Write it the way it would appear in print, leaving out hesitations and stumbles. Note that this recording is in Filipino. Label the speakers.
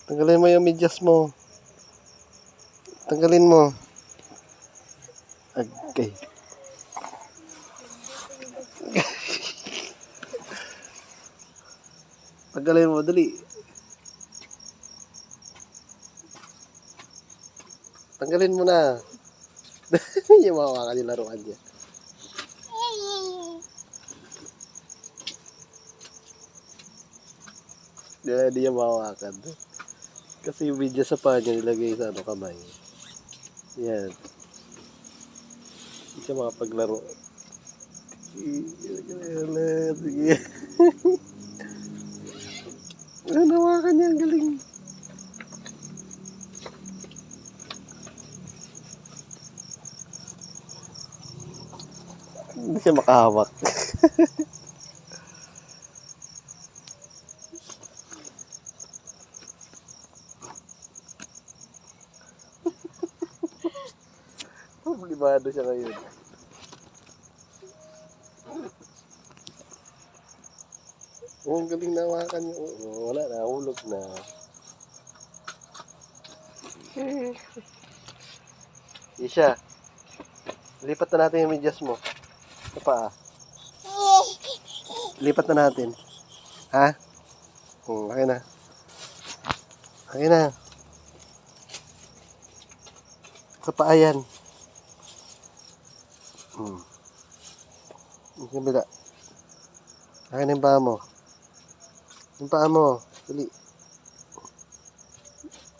Speaker 1: Tanggalin mo yung medyas mo. Tanggalin mo. Okay. Tanggalin mo, dali. Tanggalin mo na. Yung mawawakan yung laruan niya. Hindi niya mawawakan. Kasi yung medyas sa paa niya nilagay sa kamay. Yan. Hindi siya makapaglaro. Sige. Nawakan niya, ang galing. Hindi siya makahawak. Problemado siya ngayon. Oh, ang galing nawakan niya. Oh, wala na, hulog na. Isha, lipat na natin yung medyas mo. Sa paa. Lipat na natin. Ha? Okay na. Okay na. Sa paa yan. Yung kabila. Okay na yung paa mo. Yung paa mo. Dali.